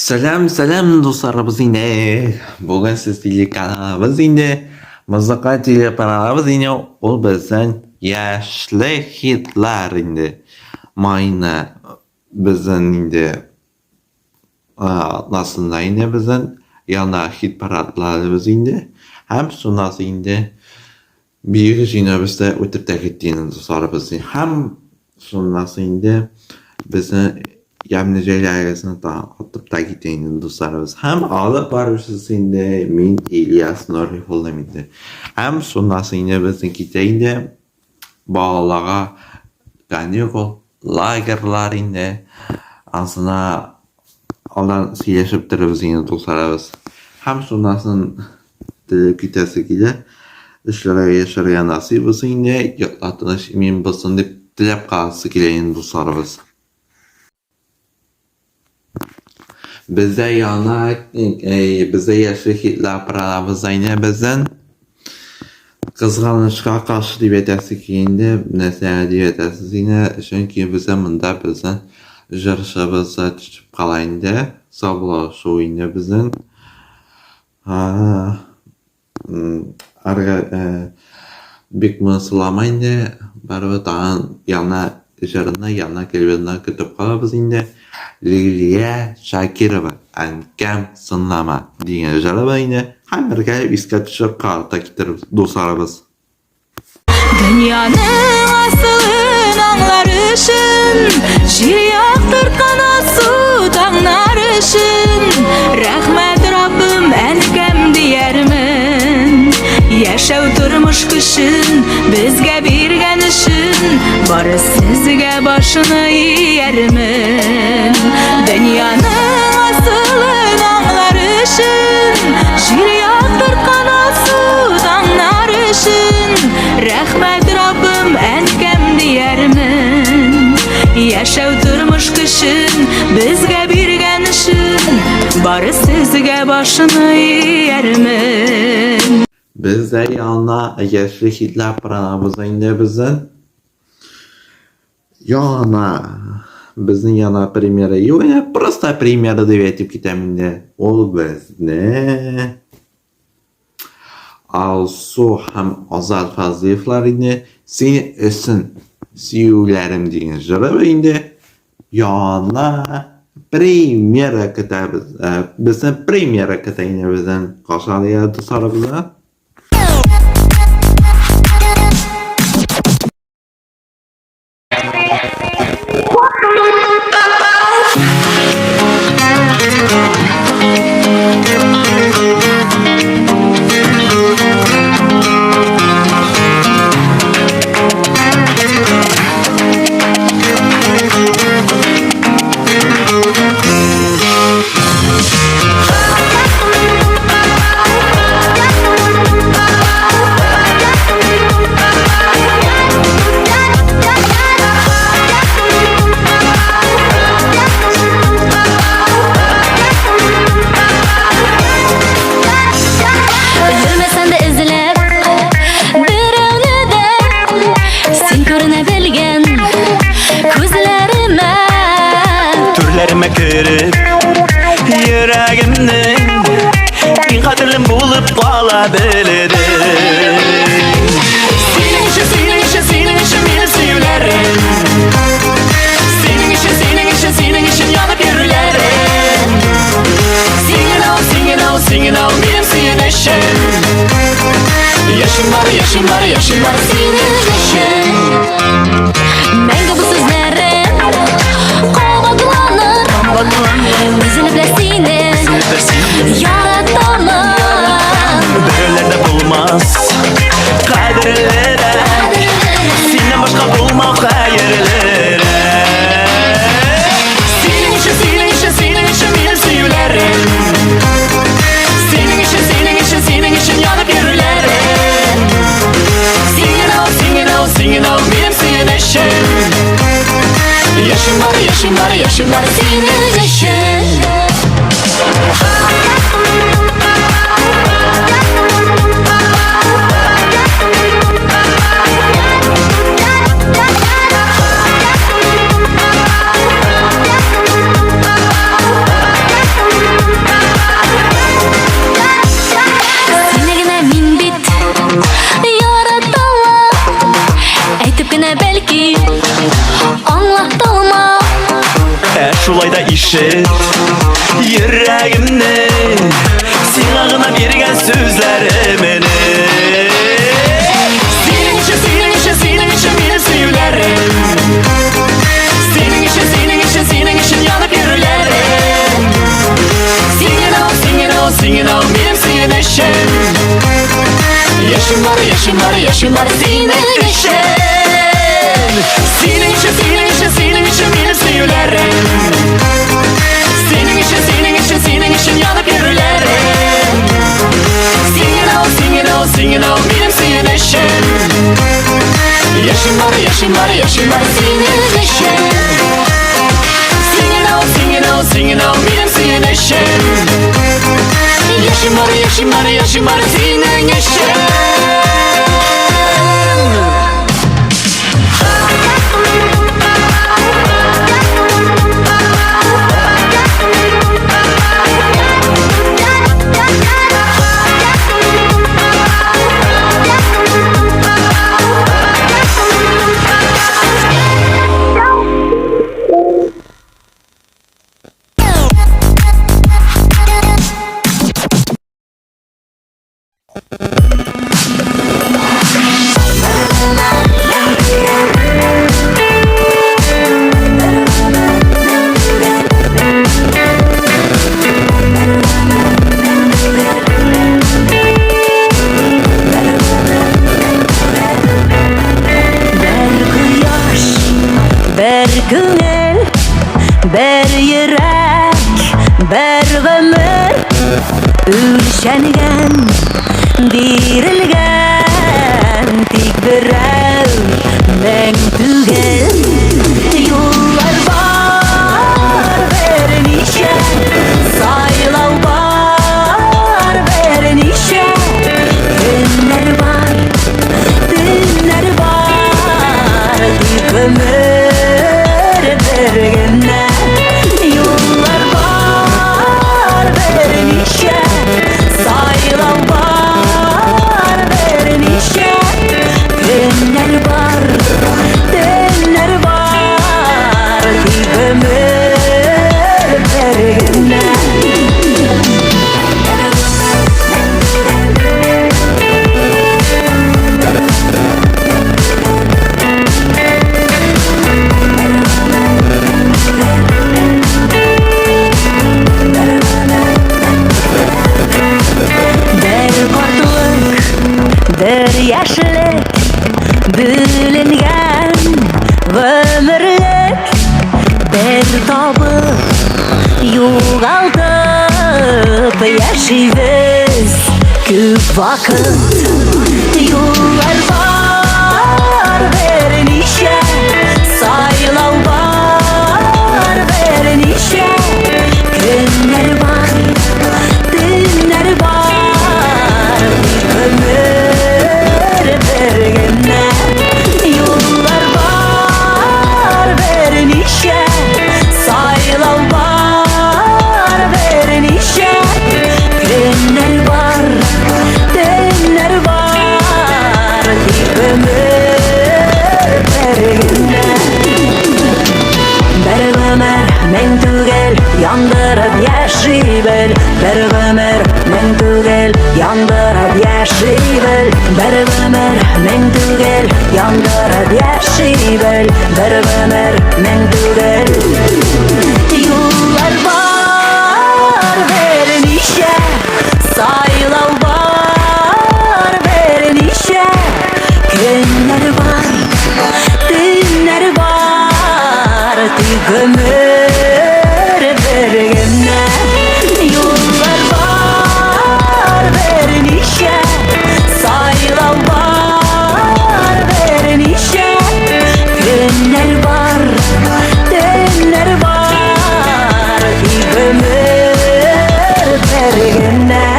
Selam dostlarımız yine. Bugün sizlerle kanalımız yine. Müzik telekanalımız yine. O bizden yaşlı hitler indi. Mayna bizden indi. Aslında yine bizden yana hit paradlarımız indi. Hem sonrası indi. Bir yine bizde ötüp de gittiğiniz dostlarımız indi. Hem sonrası indi. Bizden Yemlice'yle da atıp da gittiğiniz dostlarımız. Hem ağlık barışısında min İlyas Nuri Hullemindi. Hem sonrasında bizim gittiğinde bağlağa Ganiyokol lagerlarında aslında alan sileşip televizyon dostlarımız. Hem sonrasında gitmesi gibi işlere yaşarıya nasip olsun diye yatlatılış emin basın deyip dilep kalsı gileyin dostlarımız. Bize yana bize yaşlı hitler paramızda yine bizden kızganışqa karşı diyetesi kiyinde mesela diyetesi yine çünkü bize mında bizden jarışabızda tutup kalayında sabla şoyunda bizden bik mısılamayında barı dağın yana jarına yana kelbirine kütüp kalabız indi. Liliye Şakirova Ankam Sınlama degan jaraba yine hammaga esga tushib qarta getirib dostlarimiz. Dünyanın aslını anlar için şiir yaktırtkan su dağlar için rahmet Rabbim enkam diyermin yaşav turmuş kışın bizge birgen için bari sizge başını yermin dünyanın aslını anlar için şiir yaktırtkan su dağlar için rahmet Rabbim enkam diyermin yaşav turmuş kışın bizge birgen için bari sizge başını yermin. Bizde yana yaşlı hitler paramızda yine bizden bizning yana premyera yo'q, yana просто premyera deb aytib ketaman. O bizni Alsu ham Ozal Fazliyevlarini seni esin suyuvlarim degan jaraba endi yana premyera ketamiz. Bizni premyera ketayini bizdan qarshiladi dostlarimiz. Kirib yüreğimnin en qadrlim bulup qala biledi. Senin için meni suyularim. Senin için yanıp yürülerim. Singin ol benim suyunuşum. Yaşım var senin için. Menge bu sözlerim Yüzünü bilesine yaratanım Böylerde bulmaz kaderlere Senden başka bulmak hayırlere Senin için benim suyulerim Senin için yanıp yürülerim Singin ol benim suyunuşum Yaşım var senin için şulay da işi yüreğimni silahına bergen sözlerimini senin için benim süyülerim senin için yanıp yürülerim singing out benim süyüleşim yaşım var senin için senin için benim süyülerim senin için yanıp yürülerim singing out benim süyüleşim yaşım var senin için singing out benim süyüleşim yaşım var senin için Күңел, бер йөрәк, бер гомер үлчәнгән, бирелгән, тик берәү мең түгел. Юллар бар берничә, сайлау бар берничә, көннәр бар, төннәр бар, тик гомер yollar var bernişe sayılan var bernişe günler var dönler var bir ömür bergine yaşlık bölüngen ömürlük bir tabı yoğaltıp yaşayız küp vakit yollar var bernişe sayılan var bernişe günler var dünler var ömür yollar var bernişe sayılan var bernişe günler var dönler var bir ömür bergine bir ömür men tugel yandırıp yaşayıver bir ömür men tugel yandırıp yaşayıver bir ömür men tugel yandırıp yaşayıver bir ömür men tugel yollar var bernişe sayılan var bernişe günler var dünler var tek ömür bergine yollar var bernişe sayılan var bernişe günler var dönler var tek ömür bergine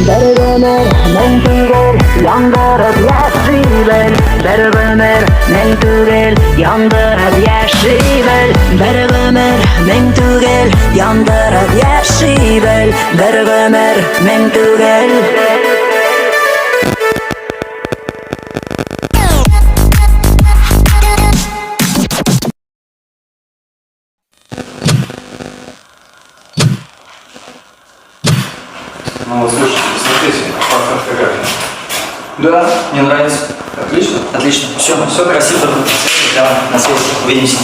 bir ömür men tugel yandırıp yaşayıver bir ömür men tugel yandırıp yaşayıver bir ömür men tugel yandırıp yaşayıver bir ömür men tugel Ну, слушай, смотрите, классная фотография. Да, мне нравится. Отлично. Отлично. Все, красиво. Давай, на связи. Увидимся.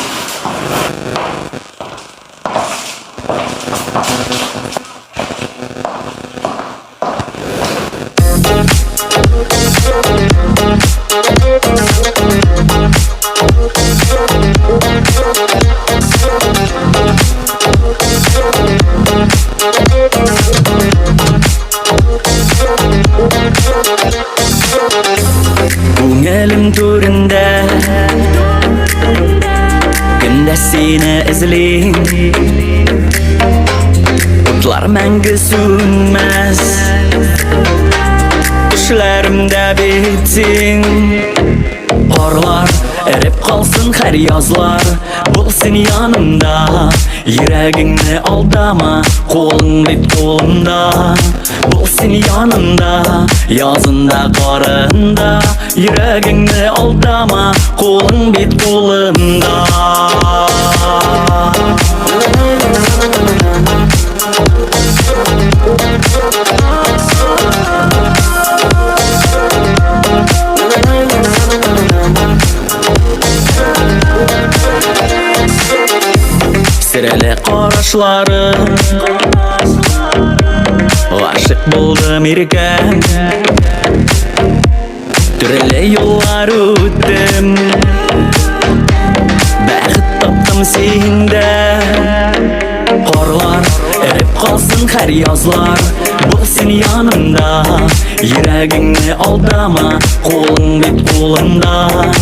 Көңілім төрінде күнде сені ізлейм, отлар мәңгі сөнмәс, түшләремдә бетсең. Қарлар әріп қалсын һәр язлар, болсын янымда. Йөрәгеңне алдама, қолың бит қолымда. Болсын янымда, язында қарында. Йөрәгеңне алдама, қолың бит қолымда. Сірәлі қарашлары, ғашық болдым еркем. Түрлі yollar өттім, бәхет таптым сенде. Қарлар әріп қалсын һәр язлар, болсын янымда. Йөрәгеңне алдама, қолың бит қолымда.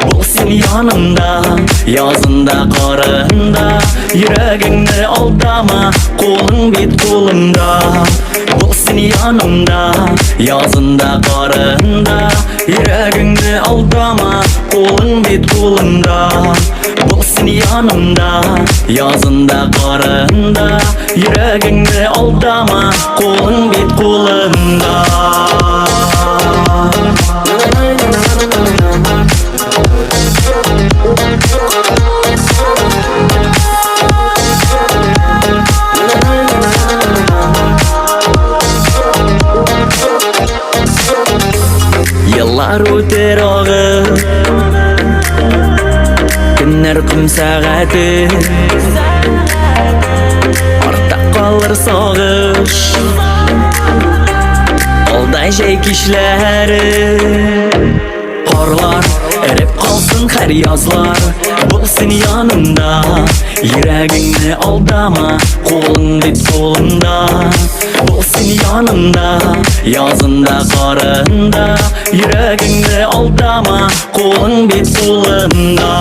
Болсын янымда, язында қарында. Йөрәгеңне алдама, қолың бит қолымда. Болсын янымда, язында қарында. Йөрәгеңне алдама, қолың бит қолымда. Болсын янымда, язында қарында. Йөрәгеңне алдама, қолың бит қолымда. Yıllar öter ağı, günler kum saati. Артта қалыр сағыш, алдай жай кишләре. Қарлар әріп қалсын һәр язлар, болсын янымда. Йөрәгеңне алдама, қолың бит қолымда. Болсын янымда, язында қарында. Йөрәгеңне алдама, қолың бит қолымда.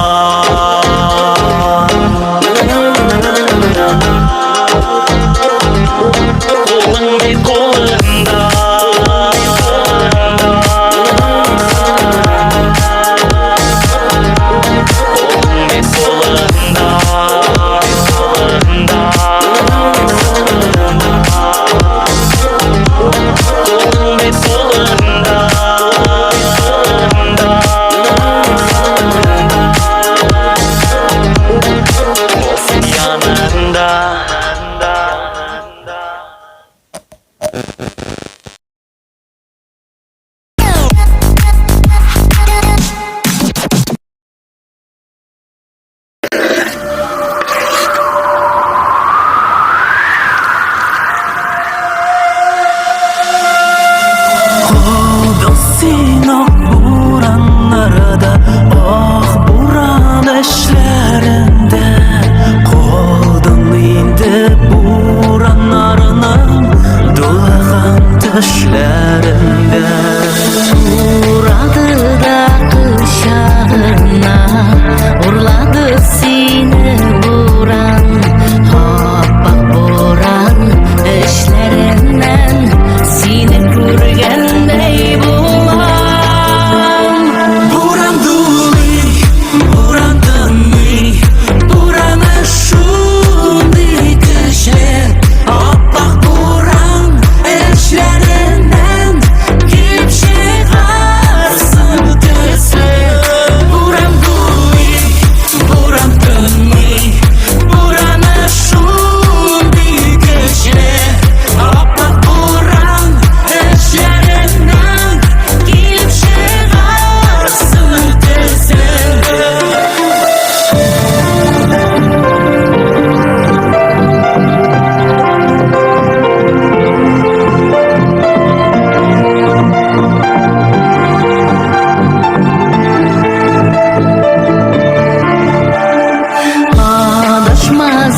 Қолың бит қолымда.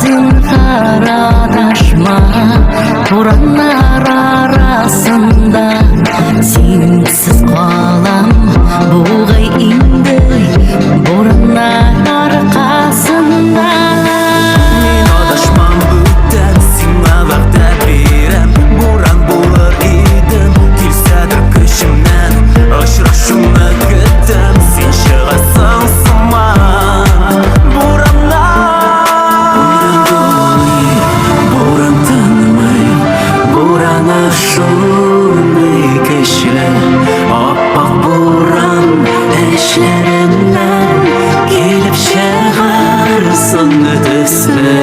Zinhar adashma Boranlar arasında Sensiz qalam Boğay indi Boranlar arkasında Men adashmam бүтән Сиңа вәгъдә бирәм Буран булыр идем Килсәдер көчемнән Очрашуны көтәм Син чыгасың сыман Буран тынмый Бураны шундый көчле Аппак буран эшләреннән Килеп чыгарсың төсле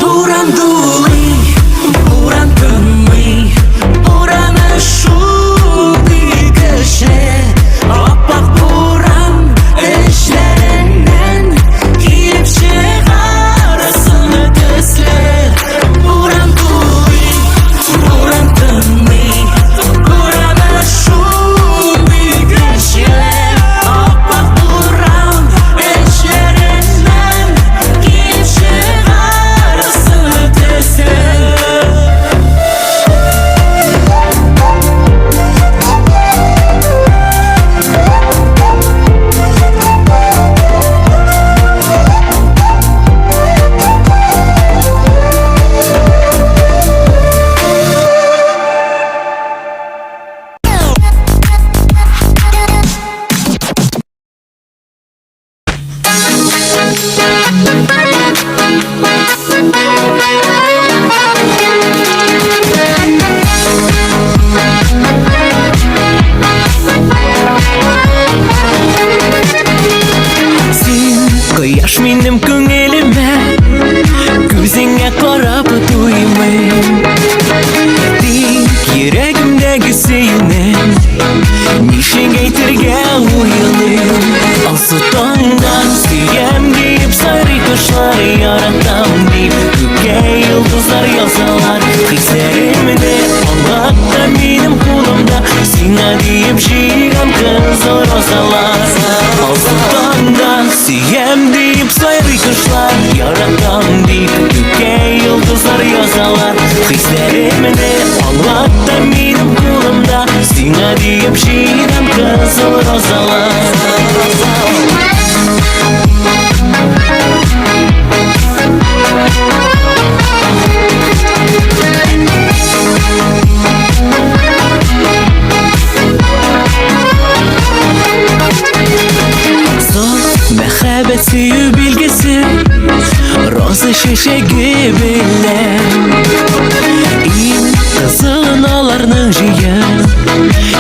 Буран дулый, буран тынмый Бураны шундый көчле Аппак буран эшләреннән Килеп чыгарсың төсле Буран дулый, буран тынмый Бураны шундый көчле Аппак буран эшләреннән Килеп чыгарсың төсле Син кояш минем күңелемә Күзеңә карап туймыйм Тик йөрәгемдәге сөйнем Нишек әйтергә уйлыйм Алсу таңда сөям дип Сайрый кошлар яратам дип Күккә йолдызлар язалар Хисләремне аңлатта минем кулымда Сиңа дип җыйган кызыл розалар Алсу таңда сөям дип Сайрый кошлар яратам дип Күккә йолдызлар язалар Хисләремне аңлатта минем кулымда Сиңа дип җыйган кызыл розалар Мәхәббәт сөю билгесе Роза чәчәге белән Иң кызылын аларның җыен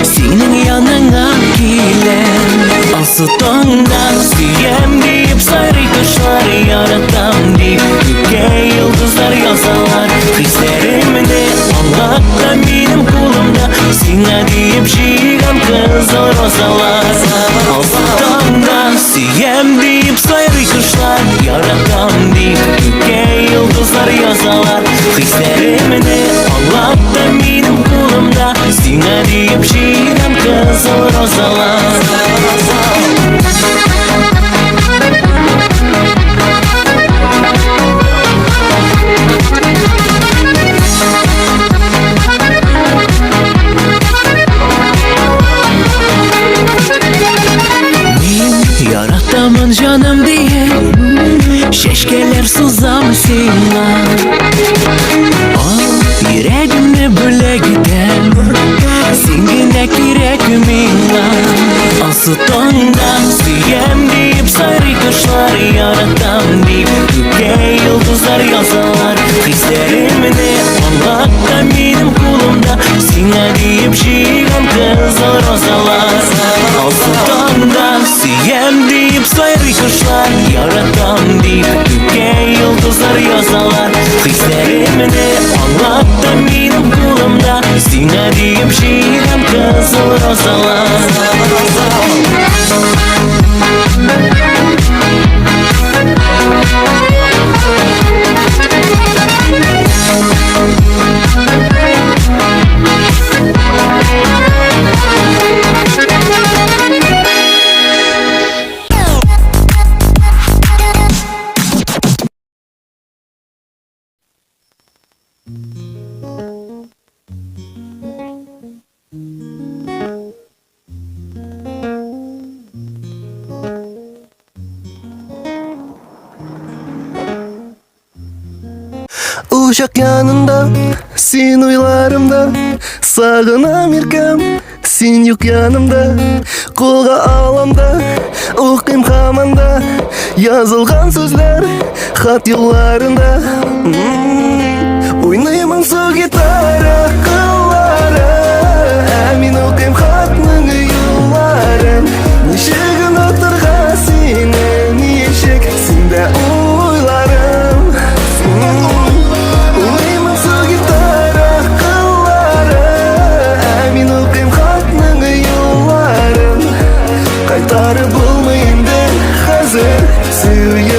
Синең яныңа киләм Алсу таңда сөям дип Сайрый кошлар яратам дип Күккә йолдызлар язалар Хисләремне аңлатта минем кулымда Сиңа дип җыйган кызыл розалар Алсу таңда сөям дип Сайрый кошлар яратам дип Күккә йолдызлар язалар Хисләремне аңлатта минем кулымда Сиңа дип җыйган кызыл розалар Яратамын жаным диye Чәчкәләр сузам сиңа Йөрәгемне бүләк итәм Син генә кирәк миңа Алсу таңда сөям дип Сайрый кошлар яратам дип Күккә йолдызлар язалар Хисләремне аңлатта минем кулымда Сиңа дип җыйган кызыл розалар Алсу таңда сөям дип Сайрый кошлар яратам дип Күккә йолдызлар язалар Хисләремне аңлатта минем кулымда Сиңа дип җыйган кызыл розалар Uşak yanında, sen uylarımda. Sağınam erkem, sen yok yanımda. Kolga alamda, okuyim hamanda. Yazılgan sözler, hat yollarında. Oynayman su gitara, kıllara. Min okuyim hatның yolların. Nişegin oturga seni, nişek sende uylarım. Oynayman su gitara, kıllara. Min okuyim hatның yolların. Kaytarıp bulmayın ben hazır sığyılarım.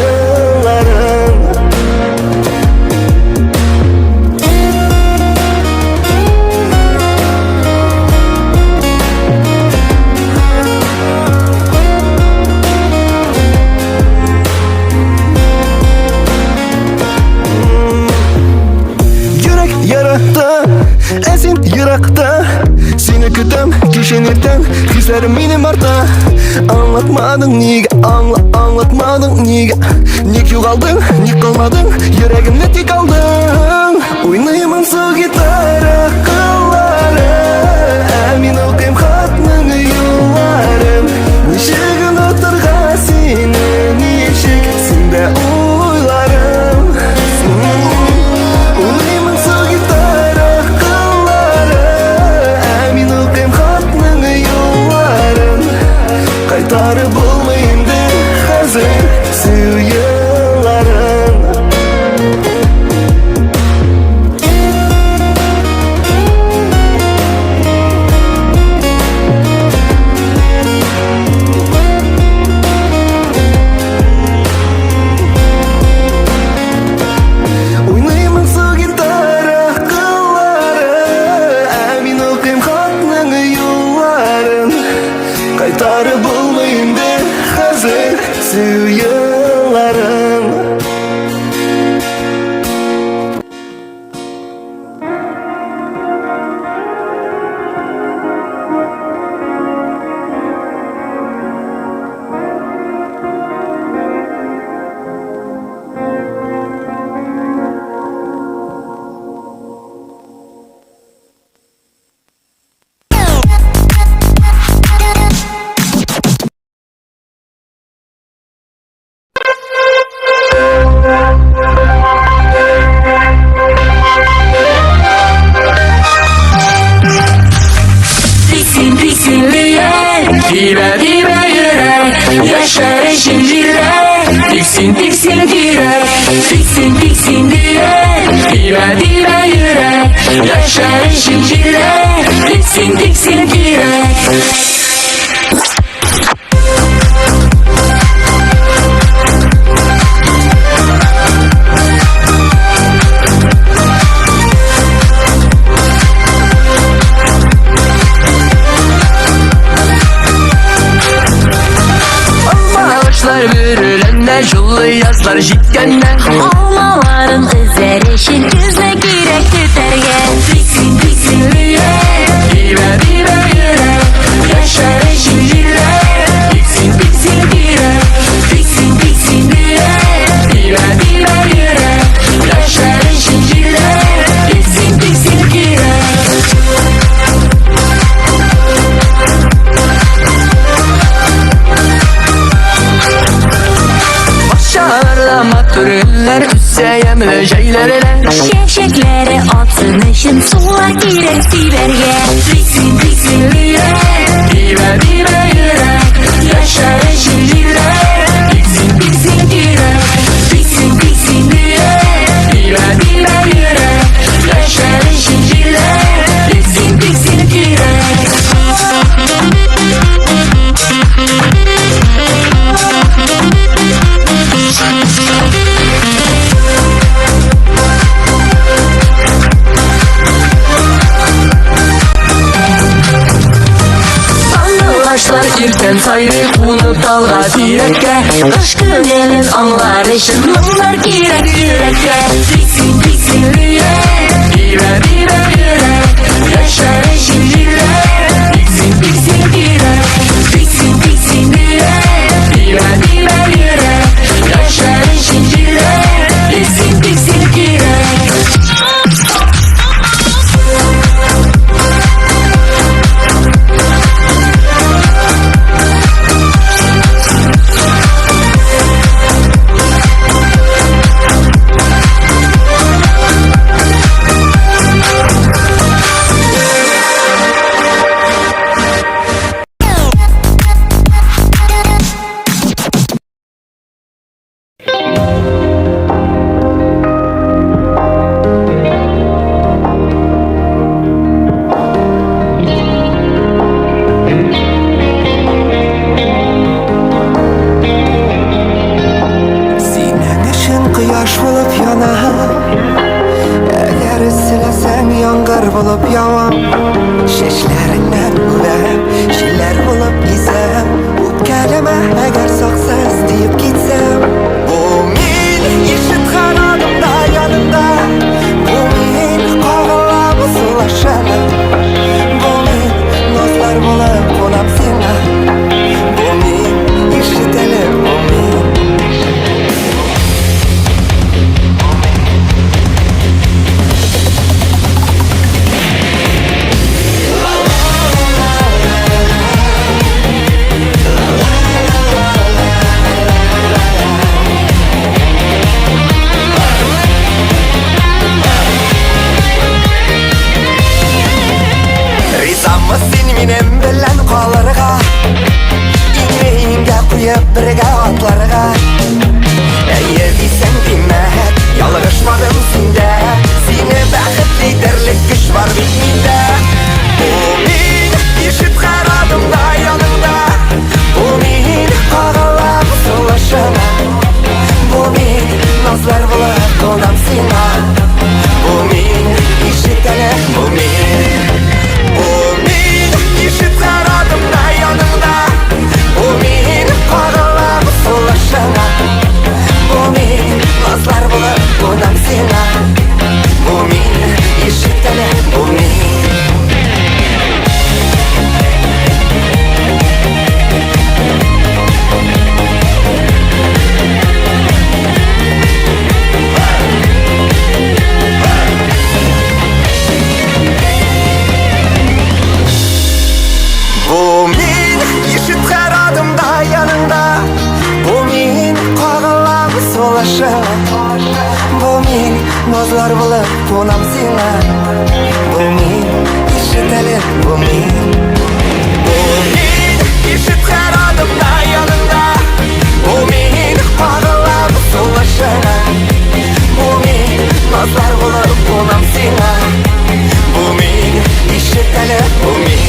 Yürek yarakta, esin yırakta. Seni kütem kişen erten, hislerim benim arta. Anlatmadın niye, anlatmadın niye. Ник yo'qolding, ник kalmadın, yüreğimde tek aldın. Oynayman su gitara, kıllara. Min okuyim hatның yolların. Nişegin oturga seni, nişek sende uylarım. Oynayman su gitara, kıllara. Min okuyim hatның yolların. Kaytarıp bulmayın ben hazır sığyılarım. Oynayman su gitara, kıllara. Min okuyim hatның yolların. Kaytarıp bulmayın ben hazır sığyılarım. Diksin diksinleyen dibe dibe yürek Yaşar zincirler Diksin diksin direk Diksin diksin diyen dibe dibe yürek Yaşar zincirler Diksin diksin direk Bürülende jullu yazlar jitkende Olmaların özerişin Gözle girek tüterge Diksin diksinliye Dibe dibe yürek Yaşar zincirler Diksin Diksin direk Diksin diksinliye dibe dibe yürek Yaşar zincirler Diksin diksin direk Başarıla matürünler Üsse yemle şeylerle Şevşekleri atsın için Sular girek siberge Diksin diksinliye Dibe dibe yürek Yaşar zincirler Diksin Diksin direk Diksin diksinliye dibe dibe yürek Yaşar zincirler Diksin diksin direk Taşlar irten sayrı Unut dalga direkke Kış günlerin anlar için Mınlar girek yürekte Diksin diksinliye Dibe dibe yürek Yaşar zincirler Diksin diksin direk Diksin diksinliye Dibe dibe yürek Yaşar zincirler Diksin diksin direk Senin için kıyaş bulup yanar, eğer silesen yağmur bulup yağar. Şeşlerinden uğrayıp, şiller bulup izem. Bu kelime eğer saksız deyip gitsem. Bu min eşit kanadımda yanımda. Bu min kağıla musulaşana. Bu min nazlar bulup konam sana. Bu min eşit elip bu min. Rizamısın minem bilen qalırga İğneyinge kuyup birge atlarga Eye diysen demek yalgışmadım sende Seni bəxtlidirlik güç var bilminde Bu min eşit qaradımda yanımda Bu min qağıla musulaşana Bu min nazlar bulup konam sana Bu min eşit elek bu min Bu min eşit qaradımda yanımda Bu min qağıla musulaşana Bu min nazlar bulup konam sana Bu min eşit elek bu min Bu min eşit qaradımda yanında Bu min qağıla musulaşana Bu min nazlar bulup konam sana Bu min eşit elek bu min Bu min eşit qaradımda yanında Bu min qağıla musulaşana Bu min nazlar bulup konam sana Bu min eşit elek bu min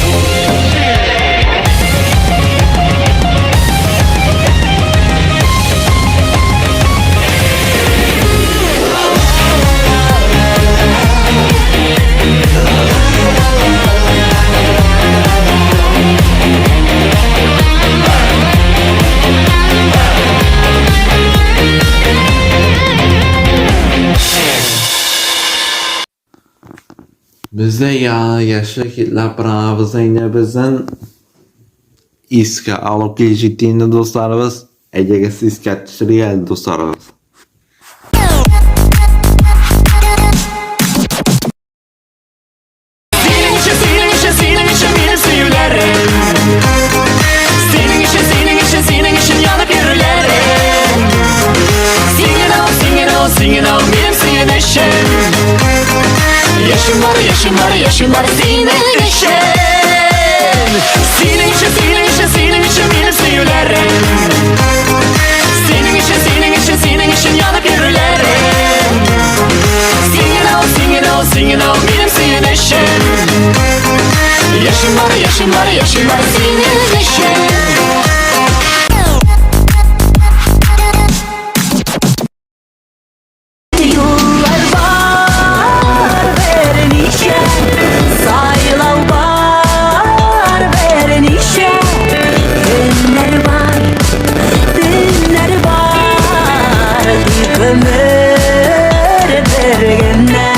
Bizde ya yaşlı kitler bravo yine bizden iske alıp geliştiğinde dostlarımız Ege siz kaçırı geldi dostlarımız. Senin için benim sevgilerim Senin için yanıp yürülerim Singing out benim senin için Yaşım var senin için Senin için benim sevgilerim Senin için yanıp yürülerim Singing out benim senin için Yaşım var senin için Yollar var verenişe Sayılan var verenişe Günler var Bir ömür vergene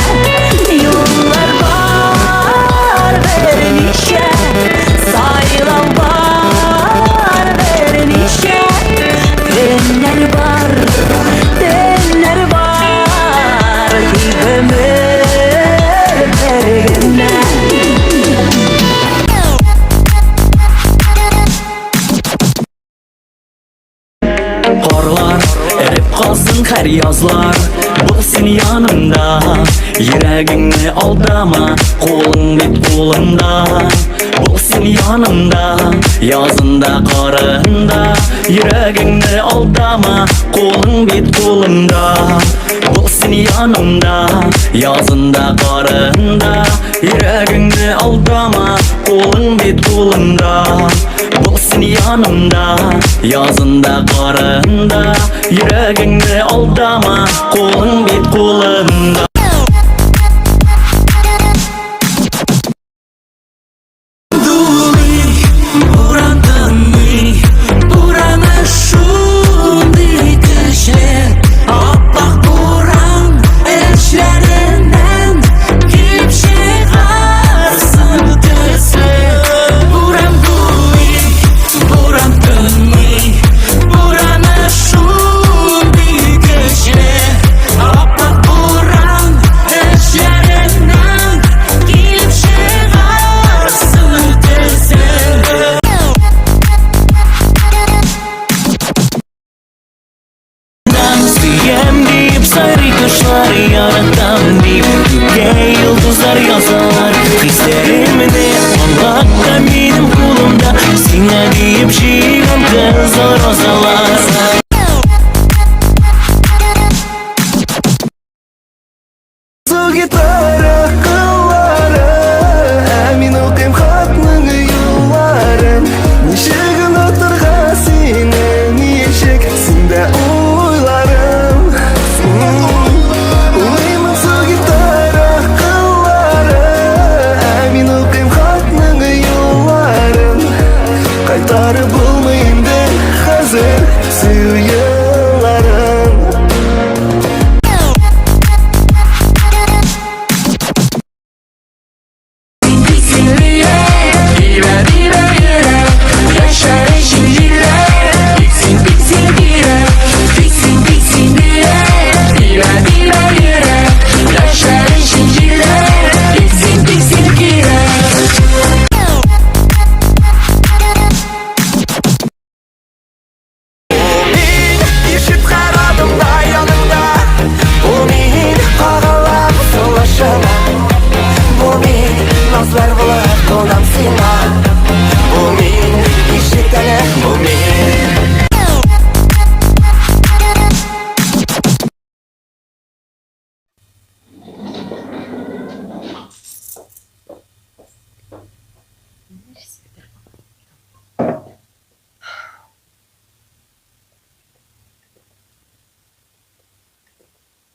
Yollar var verenişe Sayılan var verenişe Günler var Bir ömür vergene Qarlar erib qalsın hər yazlar Bu sen yanımda Yüreğini aldama Kolun bit kolunda Бұл сен янымда, язында қарында, жүрегіңді алдама, қолың бет қолымда. Бұл сен янымда, язында қарында, жүрегіңді алдама, қолың бет қолымда. Бұл сен янымда, язында қарында, жүрегіңді алдама, қолың бет қолымда. Yıldızlar yazar hislerimini Allah'ta benim kulumda Sine deyip şiirim kızlar ozalar Su gitarı kılları Emin okuyum hatның yılların Nişegin oturga seni Nişek sinde uylarım Uylayman su gitarı kılları Emin okuyum hatның yılların Kaytarı bulmayım de hazır Süy yılların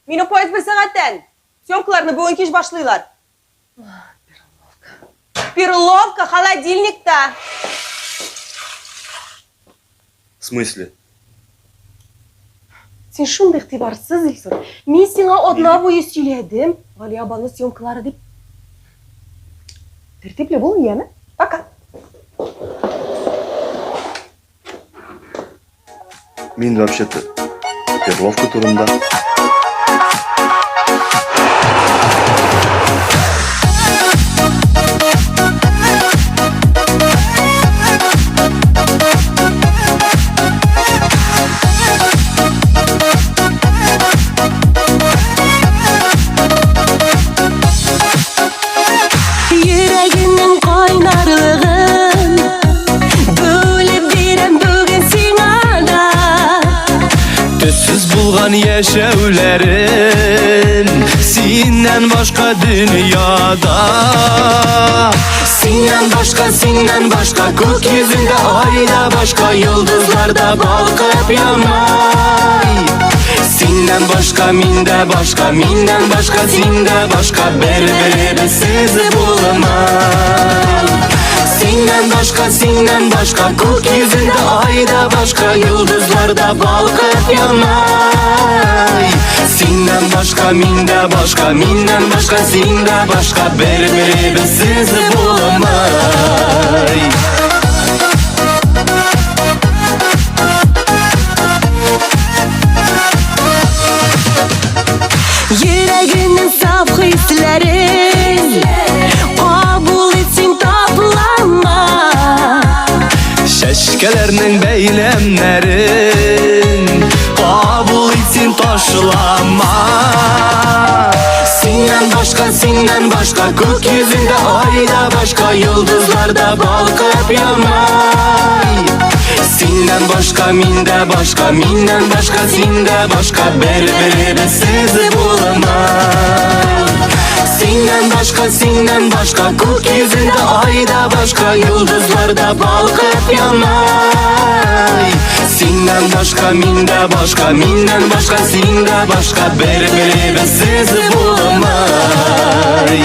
Минопоезд bir saatten. Съемкаларны бүгін кеш башлыйлар. Перловка холодильникта. В смысле? Сен шундай иқтибарсыз Илсур. Мен сиңа одна бойы сөйледім. Галия абаны съемкалары деп. Тәртипле бол, яме? Пока. Мен вообще-то Перловка турында. Yaşavlerin Sinden başka dünyada Sinden başka Gökyüzünde ayda başka Yıldızlarda balkıp yanay Sinden başka minde başka Minden başka sinde başka Birbirimiz bulmay Sinden başka Gökyüzünde ayda başka Yıldızlarda balkıp yanay Sinden başka minde başka Minden başka sinde başka Birbirimiz bulmay Yüreğinin saf hislerin Kabul etsin taplama Şeşkelerinin beylemlerin Kabul etsin taşlama Sinden başka, senden başka, gökyüzünde ayda başka, yıldızlarda balkıp yanmay. Senden başka, minde başka, minden başka, sende başka, berberi siz bulamay. Senden başka, gökyüzünde ayda başka, yıldızlarda balkıp yanmay. Senden başka, minde başka, minden başka, sende başka, berberi siz bulamay.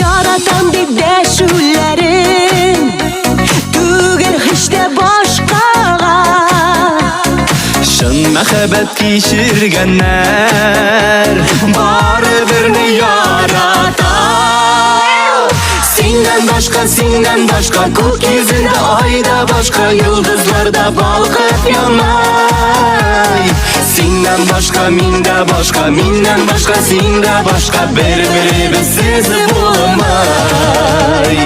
Yaratan bir deşüllerim Tügür hiç de başkağa Şın mehabbet kişirgenler Barıdırını yarata. Senden başka, gökyüzünde ayda başka, yıldızlarda balkıp yanmay. Senden başka, minde başka, minden başka, sende başka, berberi siz bulamay.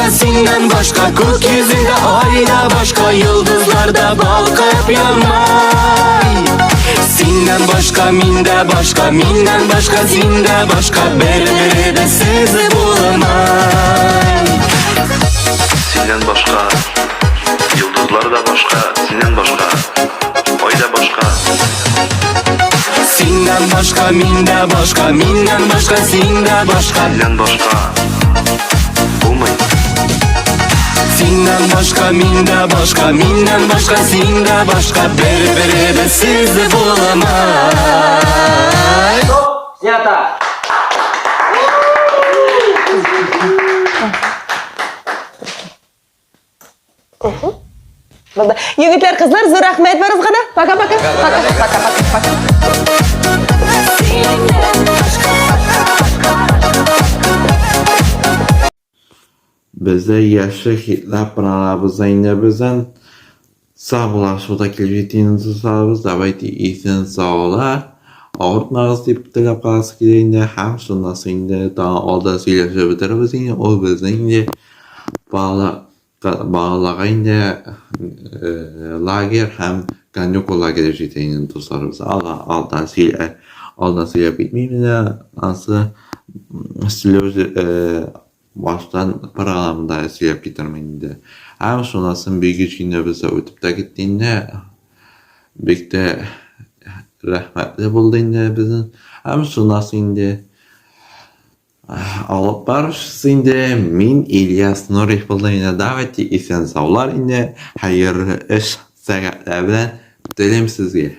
Senden başka, gökyüzünde ayda başka, yıldızlarda balkıp yanmay. Senden başka, minde başka, minden başka, sende başka, berberi de siz bulamay. Senden başka, yıldızlar da başka, senden başka, ay da başka. Senden başka, minde başka, minden başka, sende başka, Senden başka, olmayın. Senden başka, minde başka, minden başka, sende başka, berberi de siz bulamay. Снято! Yigitlar, kızlar, zo'r rahmat barizg'ana. Paka paka. Paka paka paka. Bizde yaşlı hitler pınarlarımızda yine bizden sağ olar şurada geleceğinizi sağlarız. Davaydı iyisiniz sağ olar. Ağırtmağız deyip dilep kalası gideyinde hem sonrası indi daha orada sileşe bitiririz yine o bizden indi bağlağa indi lager hem ganyokola geleceğini dostlarımız aldan sile bitmeyeyim de nasıl sileşe baştan paralarımda silip getirmeyinde. Hem sonrasında bir güçünde bize ötüp de gittiğinde birlikte rahmetli bulduğunda bizim hem sonrasında alıp barışsında min İlyas Nurih bulduğunda daveti isen sağlar indi hayırlı iş saatler bilen dilim sizge.